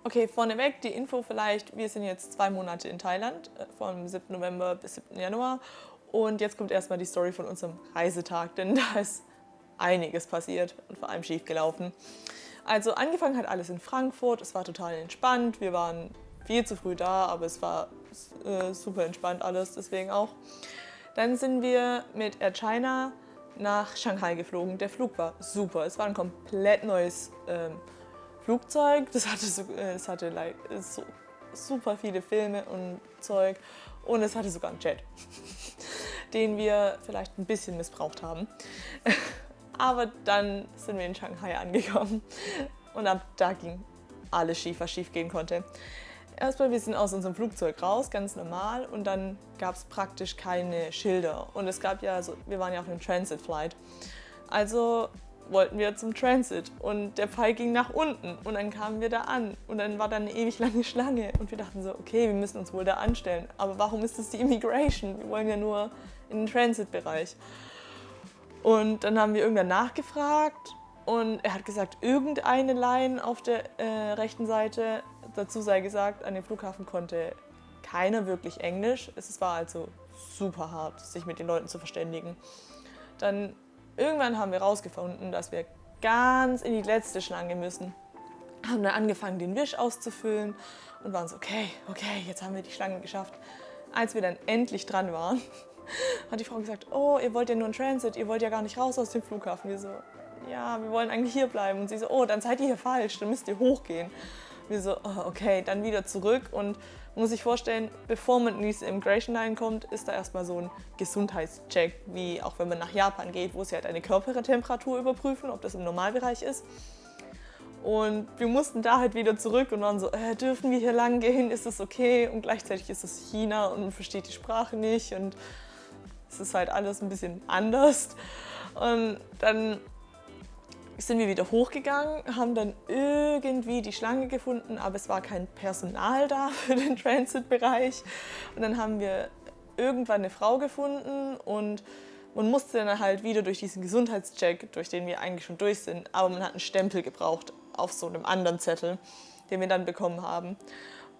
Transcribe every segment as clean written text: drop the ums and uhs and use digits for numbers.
Okay, vorneweg die Info vielleicht, wir sind jetzt 2 Monate in Thailand, vom 7. November bis 7. Januar. Und jetzt kommt erstmal die Story von unserem Reisetag, denn da ist einiges passiert und vor allem schief gelaufen. Also angefangen hat alles in Frankfurt, es war total entspannt, wir waren viel zu früh da, aber es war super entspannt alles, deswegen auch. Dann sind wir mit Air China nach Shanghai geflogen. Der Flug war super, es war ein komplett neues Flugzeug, das hatte so super viele Filme und Zeug und es hatte sogar einen Jet, den wir vielleicht ein bisschen missbraucht haben. Aber dann sind wir in Shanghai angekommen und ab da ging alles schief, was schief gehen konnte. Erstmal, wir sind aus unserem Flugzeug raus, ganz normal, und dann gab es praktisch keine Schilder. Und es gab ja, wir waren ja auf einem Transit-Flight. Also wollten wir zum Transit und der Pfeil ging nach unten und dann kamen wir da an und dann war da eine ewig lange Schlange und wir dachten so, okay, wir müssen uns wohl da anstellen. Aber warum ist das die Immigration? Wir wollen ja nur in den Transit-Bereich. Und dann haben wir irgendwann nachgefragt und er hat gesagt, irgendeine Line auf der rechten Seite, dazu sei gesagt, an dem Flughafen konnte keiner wirklich Englisch. Es war also super hart, sich mit den Leuten zu verständigen. Dann irgendwann haben wir herausgefunden, dass wir ganz in die letzte Schlange müssen. Haben dann angefangen, den Wisch auszufüllen und waren so, okay, jetzt haben wir die Schlange geschafft. Als wir dann endlich dran waren, hat die Frau gesagt, oh, ihr wollt ja nur einen Transit, ihr wollt ja gar nicht raus aus dem Flughafen. Wir so, ja, wir wollen eigentlich hier bleiben. Und sie so, oh, dann seid ihr hier falsch, dann müsst ihr hochgehen. Wir so, oh, okay, dann wieder zurück und man muss sich vorstellen, bevor man in diese Immigration Line kommt, ist da erstmal so ein Gesundheitscheck, wie auch wenn man nach Japan geht, wo sie halt eine Körpertemperatur überprüfen, ob das im Normalbereich ist. Und wir mussten da halt wieder zurück und waren so, dürfen wir hier lang gehen, ist das okay? Und gleichzeitig ist es China und man versteht die Sprache nicht und es ist halt alles ein bisschen anders. Und dann sind wir wieder hochgegangen, haben dann irgendwie die Schlange gefunden, aber es war kein Personal da für den Transit-Bereich. Und dann haben wir irgendwann eine Frau gefunden und man musste dann halt wieder durch diesen Gesundheitscheck, durch den wir eigentlich schon durch sind, aber man hat einen Stempel gebraucht auf so einem anderen Zettel, den wir dann bekommen haben.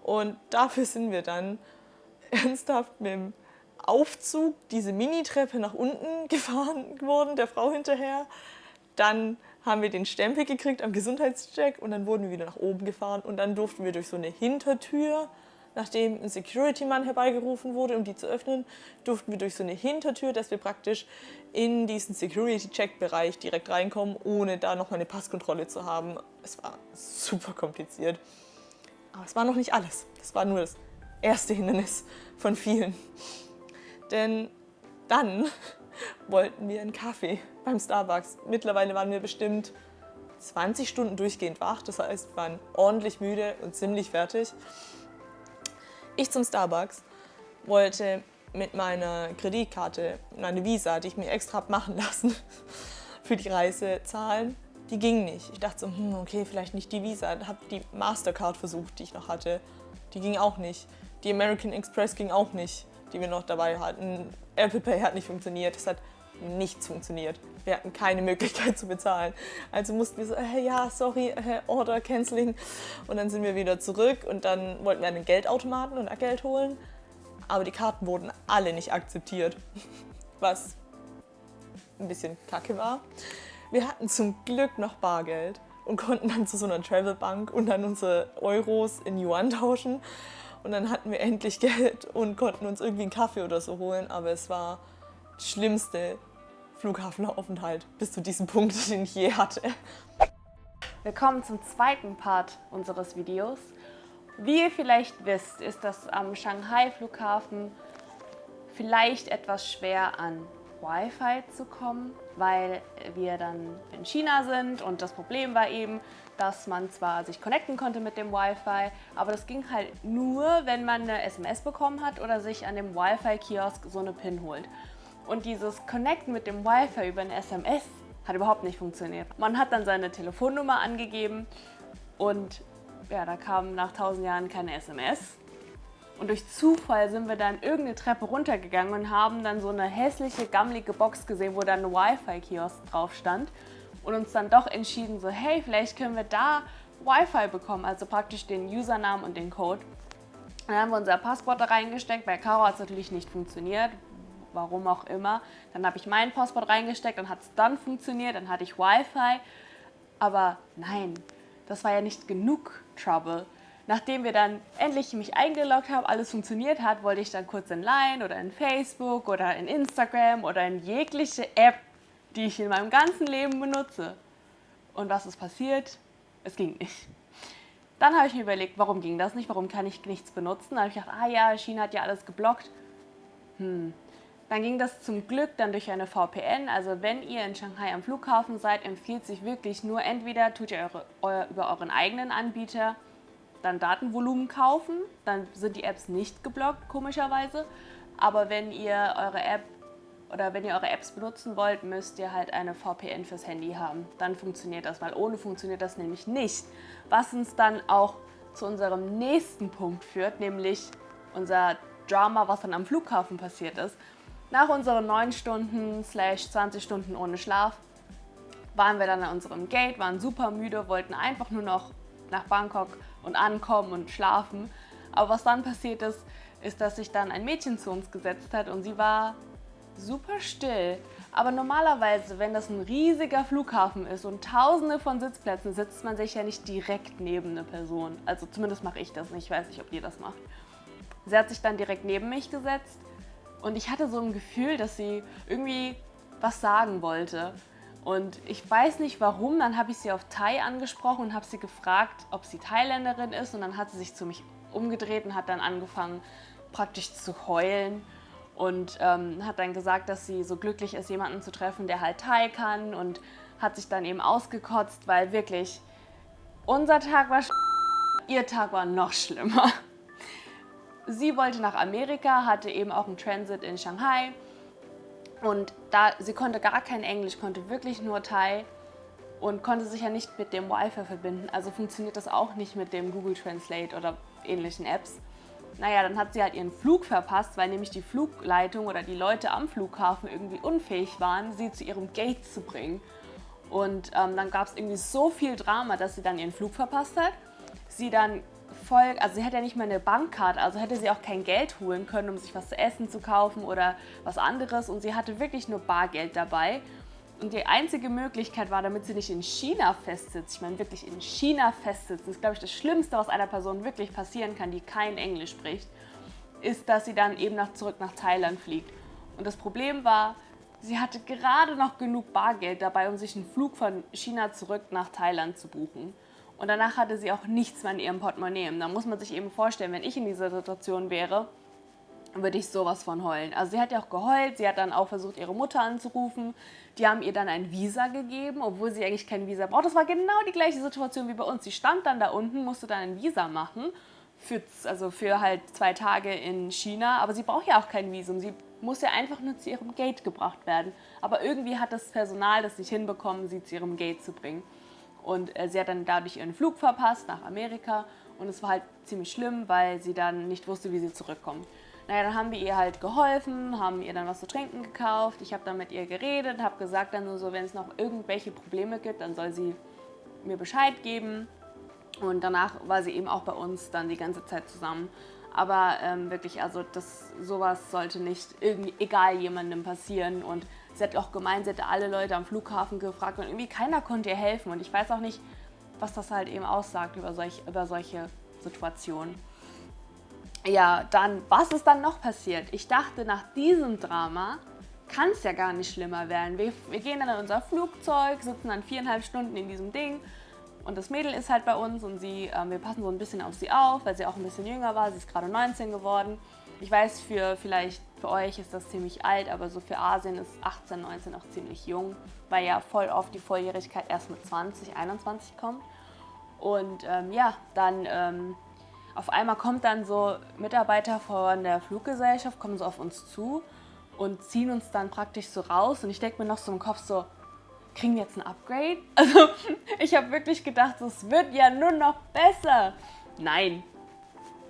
Und dafür sind wir dann ernsthaft mit dem Aufzug diese Minitreppe nach unten gefahren worden, der Frau hinterher. Dann haben wir den Stempel gekriegt am Gesundheitscheck und dann wurden wir wieder nach oben gefahren und dann durften wir durch so eine Hintertür, nachdem ein Security-Mann herbeigerufen wurde, um die zu öffnen, durften wir durch so eine Hintertür, dass wir praktisch in diesen Security-Check-Bereich direkt reinkommen, ohne da noch mal eine Passkontrolle zu haben. Es war super kompliziert. Aber es war noch nicht alles. Das war nur das erste Hindernis von vielen. Denn dann wollten wir einen Kaffee beim Starbucks. Mittlerweile waren wir bestimmt 20 Stunden durchgehend wach. Das heißt, wir waren ordentlich müde und ziemlich fertig. Ich zum Starbucks wollte mit meiner Kreditkarte, meine Visa, die ich mir extra habe machen lassen, für die Reise zahlen. Die ging nicht. Ich dachte so, okay, vielleicht nicht die Visa. Ich habe die Mastercard versucht, die ich noch hatte. Die ging auch nicht. Die American Express ging auch nicht, die wir noch dabei hatten. Apple Pay hat nicht funktioniert. Es hat nichts funktioniert. Wir hatten keine Möglichkeit zu bezahlen. Also mussten wir so, ja, sorry, Order Canceling. Und dann sind wir wieder zurück und dann wollten wir einen Geldautomaten und Geld holen. Aber die Karten wurden alle nicht akzeptiert, was ein bisschen kacke war. Wir hatten zum Glück noch Bargeld und konnten dann zu so einer Travelbank und dann unsere Euros in Yuan tauschen. Und dann hatten wir endlich Geld und konnten uns irgendwie einen Kaffee oder so holen. Aber es war der schlimmste Flughafenaufenthalt bis zu diesem Punkt, den ich je hatte. Willkommen zum zweiten Part unseres Videos. Wie ihr vielleicht wisst, ist das am Shanghai-Flughafen vielleicht etwas schwer an Wi-Fi zu kommen, weil wir dann in China sind und das Problem war eben, dass man zwar sich connecten konnte mit dem Wi-Fi, aber das ging halt nur, wenn man eine SMS bekommen hat oder sich an dem Wi-Fi-Kiosk so eine PIN holt. Und dieses Connecten mit dem Wi-Fi über eine SMS hat überhaupt nicht funktioniert. Man hat dann seine Telefonnummer angegeben und ja, da kam nach 1000 Jahren keine SMS. Und durch Zufall sind wir dann irgendeine Treppe runtergegangen und haben dann so eine hässliche, gammelige Box gesehen, wo dann ein Wi-Fi-Kiosk drauf stand. Und uns dann doch entschieden, so hey, vielleicht können wir da Wi-Fi bekommen, also praktisch den Usernamen und den Code. Dann haben wir unser Passwort da reingesteckt. Bei Caro hat es natürlich nicht funktioniert, warum auch immer. Dann habe ich mein Passwort reingesteckt, dann hat es dann funktioniert, dann hatte ich Wi-Fi. Aber nein, das war ja nicht genug Trouble. Nachdem wir dann endlich mich eingeloggt haben, alles funktioniert hat, wollte ich dann kurz in Line oder in Facebook oder in Instagram oder in jegliche App, die ich in meinem ganzen Leben benutze. Und was ist passiert? Es ging nicht. Dann habe ich mir überlegt, warum ging das nicht? Warum kann ich nichts benutzen? Dann habe ich gedacht, China hat ja alles geblockt. Dann ging das zum Glück dann durch eine VPN. Also wenn ihr in Shanghai am Flughafen seid, empfiehlt sich wirklich nur, entweder tut ihr über euren eigenen Anbieter dann Datenvolumen kaufen, dann sind die Apps nicht geblockt, komischerweise. Aber wenn ihr eure Apps benutzen wollt, müsst ihr halt eine VPN fürs Handy haben. Dann funktioniert das, weil ohne funktioniert das nämlich nicht. Was uns dann auch zu unserem nächsten Punkt führt, nämlich unser Drama, was dann am Flughafen passiert ist. Nach unseren 9 Stunden / 20 Stunden ohne Schlaf waren wir dann an unserem Gate, waren super müde, wollten einfach nur noch nach Bangkok und ankommen und schlafen. Aber was dann passiert ist, dass sich dann ein Mädchen zu uns gesetzt hat und sie war super still. Aber normalerweise, wenn das ein riesiger Flughafen ist und tausende von Sitzplätzen, sitzt man sich ja nicht direkt neben eine Person. Also zumindest mache ich das nicht, ich weiß nicht, ob ihr das macht. Sie hat sich dann direkt neben mich gesetzt und ich hatte so ein Gefühl, dass sie irgendwie was sagen wollte. Und ich weiß nicht warum, dann habe ich sie auf Thai angesprochen und habe sie gefragt, ob sie Thailänderin ist. Und dann hat sie sich zu mich umgedreht und hat dann angefangen, praktisch zu heulen. Und hat dann gesagt, dass sie so glücklich ist, jemanden zu treffen, der halt Thai kann. Und hat sich dann eben ausgekotzt, weil wirklich unser Tag war ihr Tag war noch schlimmer. Sie wollte nach Amerika, hatte eben auch einen Transit in Shanghai. Und sie konnte gar kein Englisch, konnte wirklich nur Thai und konnte sich ja nicht mit dem Wi-Fi verbinden. Also funktioniert das auch nicht mit dem Google Translate oder ähnlichen Apps. Naja, dann hat sie halt ihren Flug verpasst, weil nämlich die Flugleitung oder die Leute am Flughafen irgendwie unfähig waren, sie zu ihrem Gate zu bringen. Und dann gab es irgendwie so viel Drama, dass sie dann ihren Flug verpasst hat. Sie hätte ja nicht mal eine Bankkarte, also hätte sie auch kein Geld holen können, um sich was zu essen zu kaufen oder was anderes. Und sie hatte wirklich nur Bargeld dabei. Und die einzige Möglichkeit war, damit sie nicht in China festsitzt, ich meine wirklich in China festsitzt, das ist, glaube ich, das Schlimmste, was einer Person wirklich passieren kann, die kein Englisch spricht, ist, dass sie dann eben zurück nach Thailand fliegt. Und das Problem war, sie hatte gerade noch genug Bargeld dabei, um sich einen Flug von China zurück nach Thailand zu buchen. Und danach hatte sie auch nichts mehr in ihrem Portemonnaie. Da muss man sich eben vorstellen, wenn ich in dieser Situation wäre, würde ich sowas von heulen. Also sie hat ja auch geheult, sie hat dann auch versucht, ihre Mutter anzurufen. Die haben ihr dann ein Visa gegeben, obwohl sie eigentlich kein Visa braucht. Das war genau die gleiche Situation wie bei uns. Sie stand dann da unten, musste dann ein Visa machen, für halt 2 Tage in China. Aber sie braucht ja auch kein Visum. Sie muss ja einfach nur zu ihrem Gate gebracht werden. Aber irgendwie hat das Personal das nicht hinbekommen, sie zu ihrem Gate zu bringen. Und sie hat dann dadurch ihren Flug verpasst nach Amerika. Und es war halt ziemlich schlimm, weil sie dann nicht wusste, wie sie zurückkommt. Naja, dann haben wir ihr halt geholfen, haben ihr dann was zu trinken gekauft. Ich habe dann mit ihr geredet, habe gesagt dann nur so, wenn es noch irgendwelche Probleme gibt, dann soll sie mir Bescheid geben. Und danach war sie eben auch bei uns dann die ganze Zeit zusammen. Aber wirklich, also sowas sollte nicht egal jemandem passieren. Und sie hat auch gemeint, sie hätte alle Leute am Flughafen gefragt und irgendwie keiner konnte ihr helfen. Und ich weiß auch nicht, was das halt eben aussagt über solche Situationen. Ja, dann, was ist dann noch passiert? Ich dachte, nach diesem Drama kann es ja gar nicht schlimmer werden. Wir gehen dann in unser Flugzeug, sitzen dann 4,5 Stunden in diesem Ding und das Mädel ist halt bei uns und wir passen so ein bisschen auf sie auf, weil sie auch ein bisschen jünger war. Sie ist gerade 19 geworden. Ich weiß, vielleicht für euch ist das ziemlich alt, aber so für Asien ist 18, 19 auch ziemlich jung, weil ja voll oft die Volljährigkeit erst mit 20, 21 kommt. Und dann auf einmal kommt dann so Mitarbeiter von der Fluggesellschaft, kommen so auf uns zu und ziehen uns dann praktisch so raus. Und ich denke mir noch so im Kopf so, kriegen wir jetzt ein Upgrade? Also ich habe wirklich gedacht, es wird ja nur noch besser. Nein.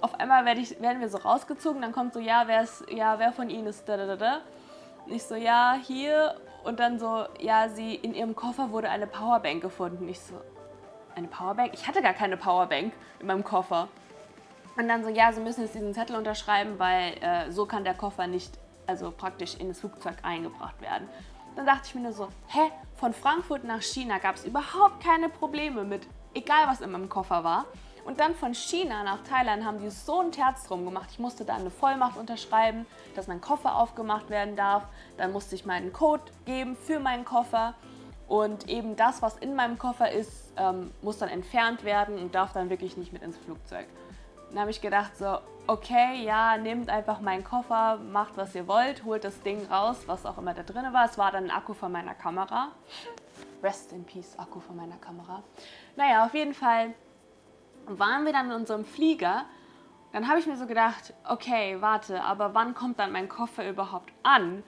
Auf einmal werden wir so rausgezogen, dann kommt so, wer von Ihnen ist da. Und ich so, ja, hier. Und dann so, ja, in ihrem Koffer wurde eine Powerbank gefunden. Ich so, eine Powerbank? Ich hatte gar keine Powerbank in meinem Koffer. Und dann so, ja, Sie müssen jetzt diesen Zettel unterschreiben, weil so kann der Koffer nicht, also praktisch in das Flugzeug eingebracht werden. Dann dachte ich mir nur so, hä, von Frankfurt nach China gab es überhaupt keine Probleme mit, egal was in meinem Koffer war. Und dann von China nach Thailand haben die so einen Terz drum gemacht. Ich musste da eine Vollmacht unterschreiben, dass mein Koffer aufgemacht werden darf. Dann musste ich meinen Code geben für meinen Koffer. Und eben das, was in meinem Koffer ist, muss dann entfernt werden und darf dann wirklich nicht mit ins Flugzeug. Dann habe ich gedacht so, okay, ja, nehmt einfach meinen Koffer, macht was ihr wollt, holt das Ding raus, was auch immer da drin war. Es war dann ein Akku von meiner Kamera. Rest in Peace, Akku von meiner Kamera. Naja, auf jeden Fall waren wir dann in unserem Flieger. Dann habe ich mir so gedacht, okay, warte, aber wann kommt dann mein Koffer überhaupt an?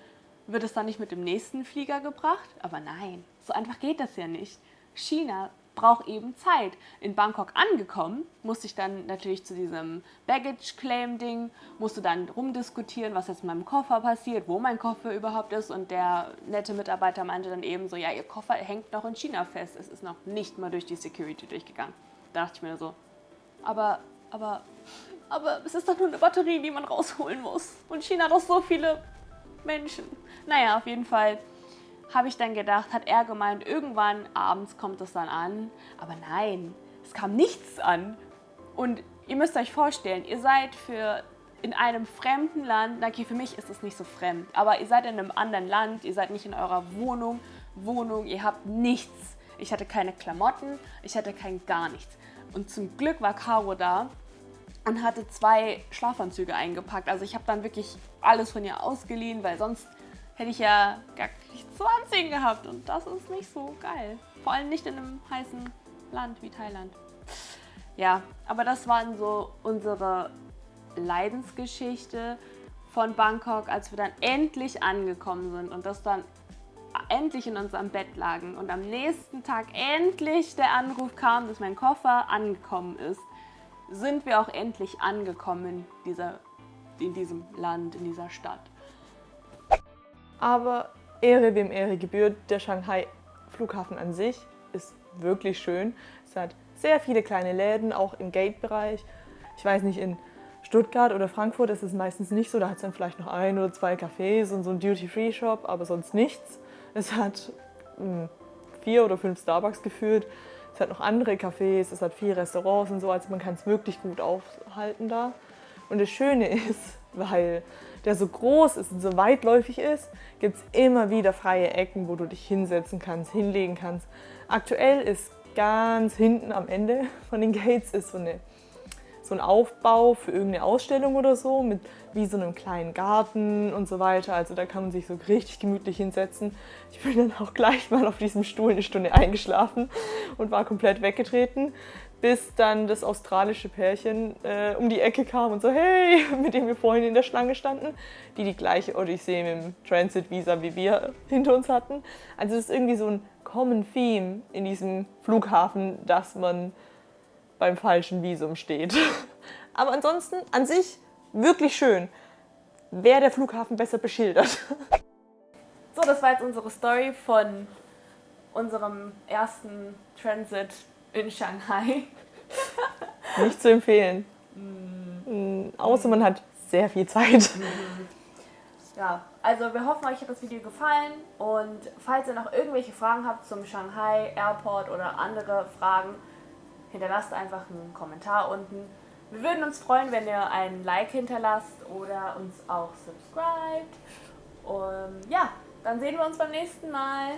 Wird es dann nicht mit dem nächsten Flieger gebracht? Aber nein, so einfach geht das ja nicht. China braucht eben Zeit. In Bangkok angekommen, musste ich dann natürlich zu diesem Baggage-Claim-Ding, musste dann rumdiskutieren, was jetzt mit meinem Koffer passiert, wo mein Koffer überhaupt ist. Und der nette Mitarbeiter meinte dann eben so, ja, Ihr Koffer hängt noch in China fest. Es ist noch nicht mal durch die Security durchgegangen. Da dachte ich mir so, aber es ist doch nur eine Batterie, die man rausholen muss. Und China hat doch so viele Menschen. Naja, auf jeden Fall habe ich dann gedacht, hat er gemeint, irgendwann abends kommt es dann an. Aber nein, es kam nichts an. Und ihr müsst euch vorstellen, ihr seid in einem fremden Land, okay, für mich ist es nicht so fremd, aber ihr seid in einem anderen Land, ihr seid nicht in eurer Wohnung, ihr habt nichts. Ich hatte keine Klamotten, ich hatte gar nichts. Und zum Glück war Caro da und hatte 2 Schlafanzüge eingepackt. Also ich habe dann wirklich alles von ihr ausgeliehen, weil sonst hätte ich ja gar nichts zu anziehen gehabt. Und das ist nicht so geil. Vor allem nicht in einem heißen Land wie Thailand. Ja, aber das waren so unsere Leidensgeschichte von Bangkok, als wir dann endlich angekommen sind und das dann endlich in unserem Bett lagen und am nächsten Tag endlich der Anruf kam, dass mein Koffer angekommen ist, sind wir auch endlich angekommen in diesem Land, in dieser Stadt. Aber Ehre wem Ehre gebührt, der Shanghai-Flughafen an sich ist wirklich schön. Es hat sehr viele kleine Läden, auch im Gate-Bereich. Ich weiß nicht, in Stuttgart oder Frankfurt ist es meistens nicht so, da hat es dann vielleicht noch 1 oder 2 Cafés und so einen Duty-Free-Shop, aber sonst nichts. Es hat 4 oder 5 Starbucks geführt, es hat noch andere Cafés, es hat 4 Restaurants und so, also man kann es wirklich gut aufhalten da. Und das Schöne ist, weil der so groß ist und so weitläufig ist, gibt es immer wieder freie Ecken, wo du dich hinsetzen kannst, hinlegen kannst. Aktuell ist ganz hinten am Ende von den Gates ist so ein Aufbau für irgendeine Ausstellung oder so, mit wie so einem kleinen Garten und so weiter. Also da kann man sich so richtig gemütlich hinsetzen. Ich bin dann auch gleich mal auf diesem Stuhl 1 Stunde eingeschlafen und war komplett weggetreten, bis dann das australische Pärchen um die Ecke kam und so, hey, mit dem wir vorhin in der Schlange standen, die gleiche Odyssee mit dem Transit-Visa wie wir hinter uns hatten. Also es ist irgendwie so ein Common Theme in diesem Flughafen, dass man beim falschen Visum steht. Aber ansonsten an sich wirklich schön. Wäre der Flughafen besser beschildert. So, das war jetzt unsere Story von unserem ersten Transit in Shanghai. Nicht zu empfehlen. Außer man hat sehr viel Zeit. Ja, also wir hoffen, euch hat das Video gefallen und falls ihr noch irgendwelche Fragen habt zum Shanghai Airport oder andere Fragen, hinterlasst einfach einen Kommentar unten. Wir würden uns freuen, wenn ihr ein Like hinterlasst oder uns auch subscribt. Und ja, dann sehen wir uns beim nächsten Mal.